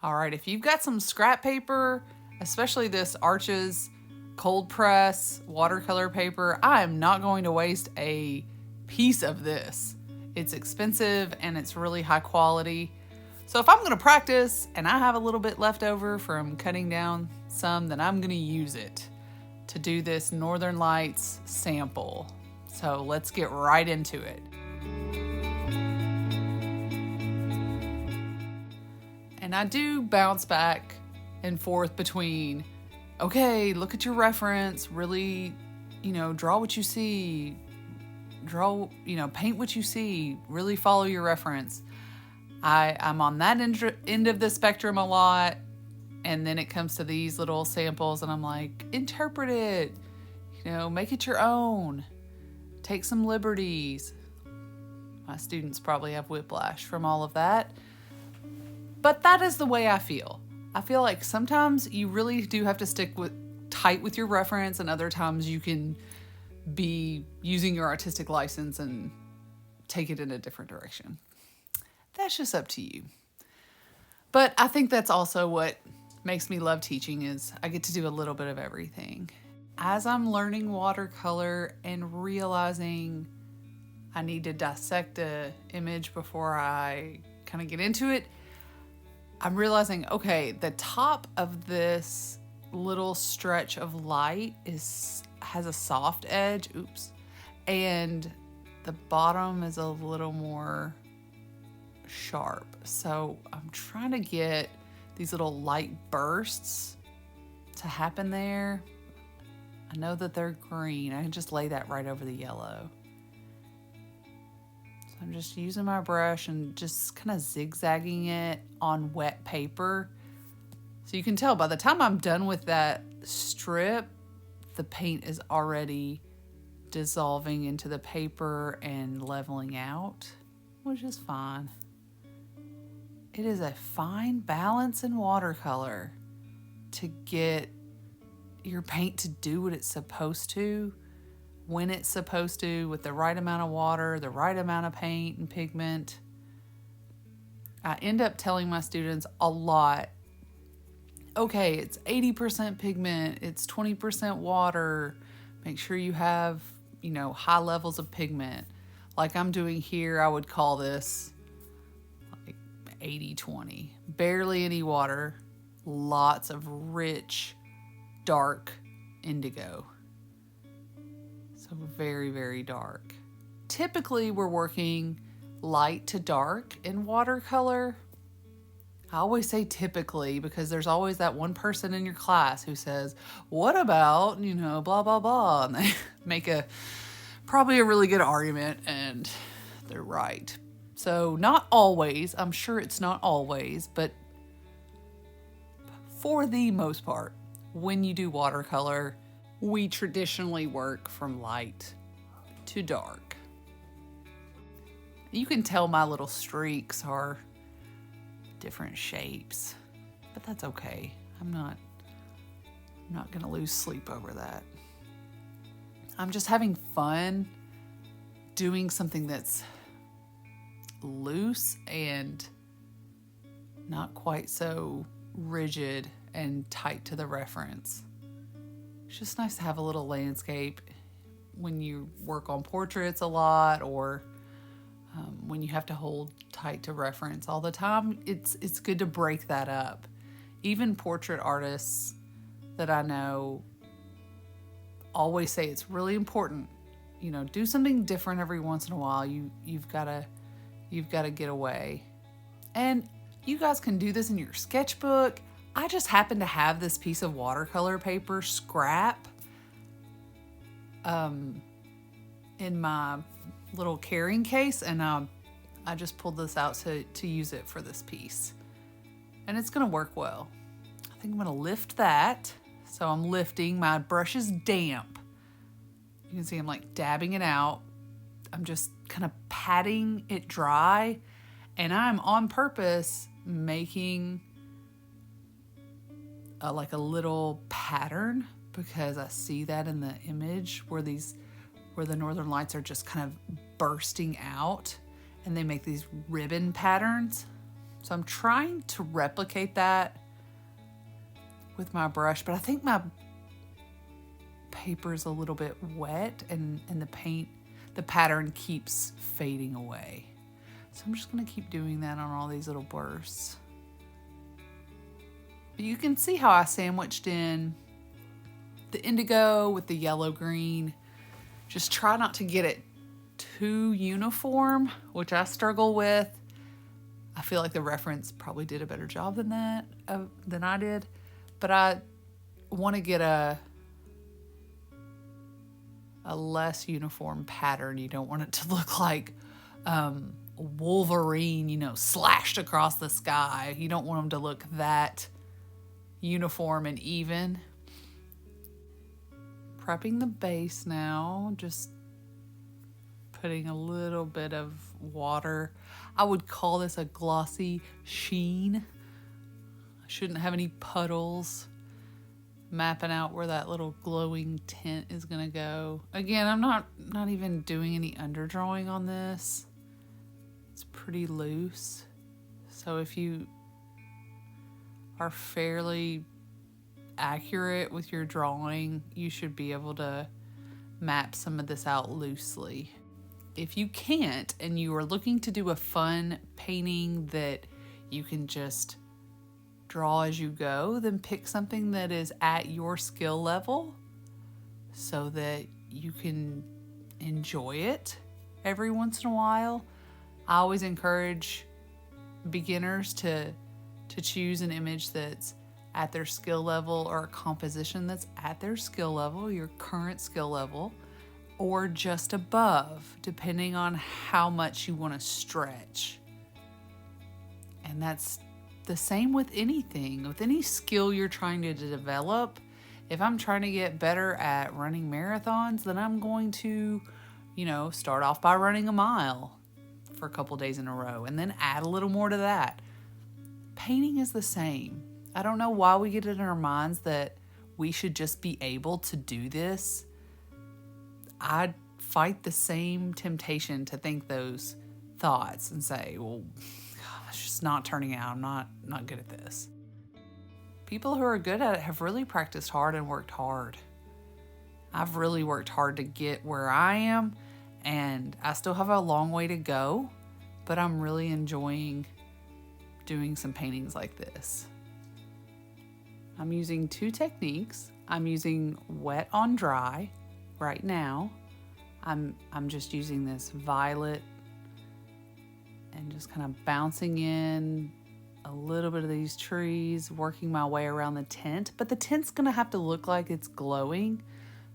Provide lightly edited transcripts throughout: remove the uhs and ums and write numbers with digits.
All right, if you've got some scrap paper, especially this Arches cold press watercolor paper, I am not going to waste a piece of this. It's expensive and it's really high quality. So if I'm going to practice and I have a little bit left over from cutting down some, then I'm going to use it to do this Northern Lights sample. So let's get right into it. And I do bounce back and forth between, okay, look at your reference, really, draw what you see, paint what you see, really follow your reference. I'm on that end of the spectrum a lot, and then it comes to these little samples and I'm like, interpret it, make it your own, take some liberties. My students probably have whiplash from all of that. But that is the way I feel. I feel like sometimes you really do have to stick tight with your reference, and other times you can be using your artistic license and take it in a different direction. That's just up to you. But I think that's also what makes me love teaching, is I get to do a little bit of everything. As I'm learning watercolor and realizing I need to dissect an image before I kind of get into it, I'm realizing, okay, the top of this little stretch of light has a soft edge, and the bottom is a little more sharp. So I'm trying to get these little light bursts to happen there. I know that they're green. I can just lay that right over the yellow. I'm just using my brush and just kind of zigzagging it on wet paper. So you can tell by the time I'm done with that strip, the paint is already dissolving into the paper and leveling out, which is fine. It is a fine balance in watercolor to get your paint to do what it's supposed to, when it's supposed to, with the right amount of water, the right amount of paint and pigment. I end up telling my students a lot, okay, it's 80% pigment, it's 20% water. Make sure you have, high levels of pigment. Like I'm doing here, I would call this like 80-20. Barely any water, lots of rich, dark indigo. Very, very dark. Typically, we're working light to dark in watercolor. I always say typically because there's always that one person in your class who says, what about, blah, blah, blah. And they make probably a really good argument, and they're right. So not always, I'm sure it's not always, but for the most part, when you do watercolor, we traditionally work from light to dark. You can tell my little streaks are different shapes, but that's okay. I'm not gonna lose sleep over that. I'm just having fun doing something that's loose and not quite so rigid and tight to the reference. It's just nice to have a little landscape when you work on portraits a lot, or when you have to hold tight to reference all the time. It's good to break that up. Even portrait artists that I know always say it's really important, do something different every once in a while. You've got to get away. And you guys can do this in your sketchbook. I just happen to have this piece of watercolor paper, scrap, in my little carrying case, and I just pulled this out to use it for this piece. And it's gonna work well. I think I'm gonna lift that. So I'm lifting, my brush is damp. You can see I'm like dabbing it out. I'm just kind of patting it dry, and I'm on purpose making like a little pattern, because I see that in the image where the northern lights are just kind of bursting out and they make these ribbon patterns. So I'm trying to replicate that with my brush, but I think my paper is a little bit wet and the pattern keeps fading away. So I'm just gonna keep doing that on all these little bursts. But you can see how I sandwiched in the indigo with the yellow green. Just try not to get it too uniform, which I struggle with. I feel like the reference probably did a better job than that, than I did. But I want to get a less uniform pattern. You don't want it to look like Wolverine, slashed across the sky. You don't want them to look that uniform and even. Prepping the base now, just putting a little bit of water. I would call this a glossy sheen. I shouldn't have any puddles. Mapping out where that little glowing tint is gonna go. Again, I'm not even doing any underdrawing on this. It's pretty loose. So if you are fairly accurate with your drawing, you should be able to map some of this out loosely. If you can't and you are looking to do a fun painting that you can just draw as you go, then pick something that is at your skill level so that you can enjoy it every once in a while. I always encourage beginners to choose an image that's at their skill level, or a composition that's at their skill level, your current skill level, or just above, depending on how much you want to stretch. And that's the same with anything, with any skill you're trying to develop. If I'm trying to get better at running marathons, then I'm going to, start off by running a mile for a couple days in a row and then add a little more to that. Painting is the same. I don't know why we get it in our minds that we should just be able to do this. I fight the same temptation to think those thoughts and say, well, it's just not turning out. I'm not good at this. People who are good at it have really practiced hard and worked hard. I've really worked hard to get where I am, and I still have a long way to go, but I'm really enjoying doing some paintings like this. I'm using two techniques. I'm using wet on dry right now. I'm just using this violet and just kind of bouncing in a little bit of these trees, working my way around the tint, but the tint's gonna have to look like it's glowing.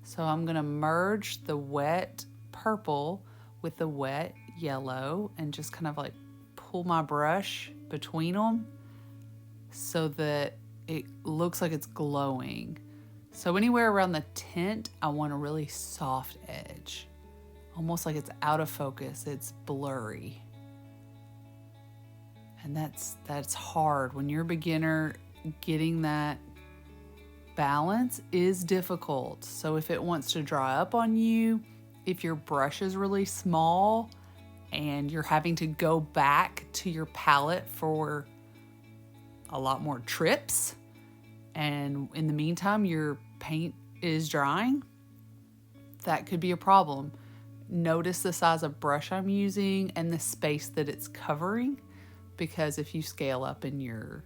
So I'm gonna merge the wet purple with the wet yellow and just kind of like pull my brush between them so that it looks like it's glowing. So anywhere around the tint, I want a really soft edge, almost like it's out of focus, it's blurry. And that's hard. When you're a beginner, getting that balance is difficult. So if it wants to dry up on you, if your brush is really small and you're having to go back to your palette for a lot more trips, and in the meantime your paint is drying, that could be a problem. Notice the size of brush I'm using and the space that it's covering, because if you scale up in your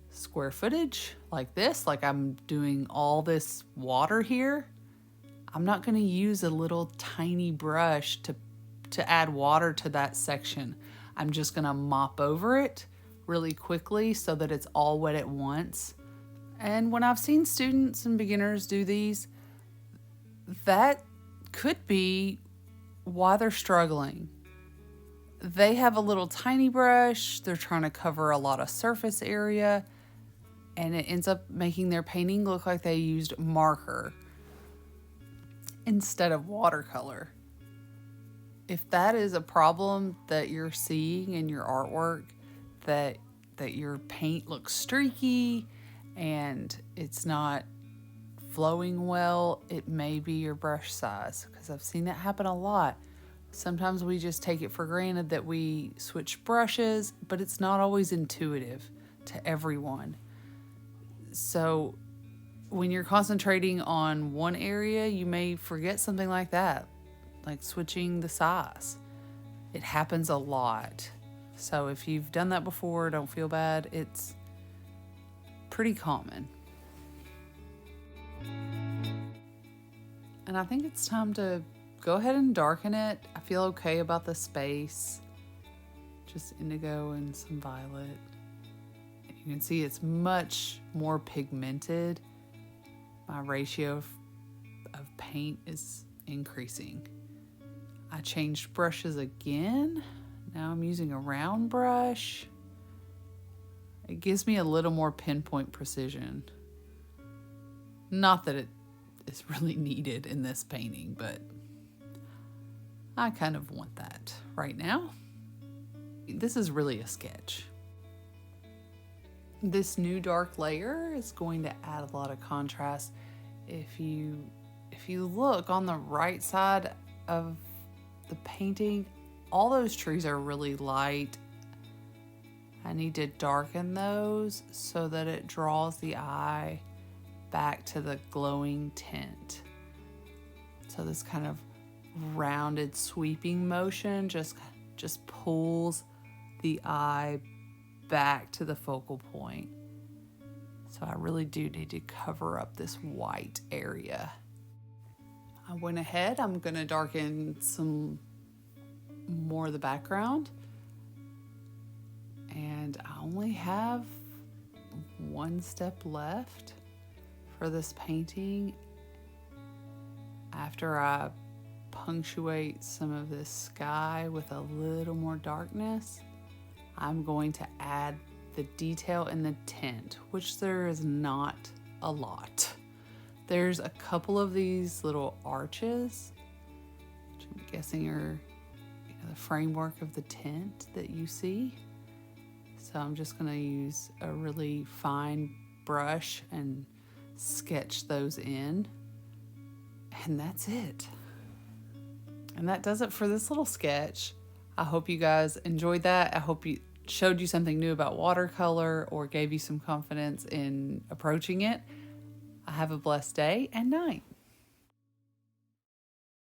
square footage like this, like I'm doing all this water here, I'm not going to use a little tiny brush to add water to that section. I'm just going to mop over it really quickly so that it's all wet at once. And when I've seen students and beginners do these, that could be why they're struggling. They have a little tiny brush, they're trying to cover a lot of surface area, and it ends up making their painting look like they used marker instead of watercolor. If that is a problem that you're seeing in your artwork, that your paint looks streaky and it's not flowing well, it may be your brush size, because I've seen that happen a lot. Sometimes we just take it for granted that we switch brushes, but it's not always intuitive to everyone. So when you're concentrating on one area, you may forget something like that, like switching the size. It happens a lot. So if you've done that before, don't feel bad. It's pretty common. And I think it's time to go ahead and darken it. I feel okay about the space. Just indigo and some violet. And you can see it's much more pigmented. My ratio of paint is increasing. I changed brushes again. Now I'm using a round brush. It gives me a little more pinpoint precision. Not that it is really needed in this painting, but I kind of want that right now. This is really a sketch. This new dark layer is going to add a lot of contrast. If you look on the right side of the painting, all those trees are really light. I need to darken those so that it draws the eye back to the glowing tint. So this kind of rounded sweeping motion just pulls the eye back to the focal point. So I really do need to cover up this white area. I went ahead, I'm gonna darken some more of the background. And I only have one step left for this painting. After I punctuate some of this sky with a little more darkness, I'm going to add the detail in the tint, which there is not a lot. There's a couple of these little arches, which I'm guessing are the framework of the tint that you see. So I'm just gonna use a really fine brush and sketch those in. And that's it. And that does it for this little sketch. I hope you guys enjoyed that. I hope it showed you something new about watercolor or gave you some confidence in approaching it. Have a blessed day and night.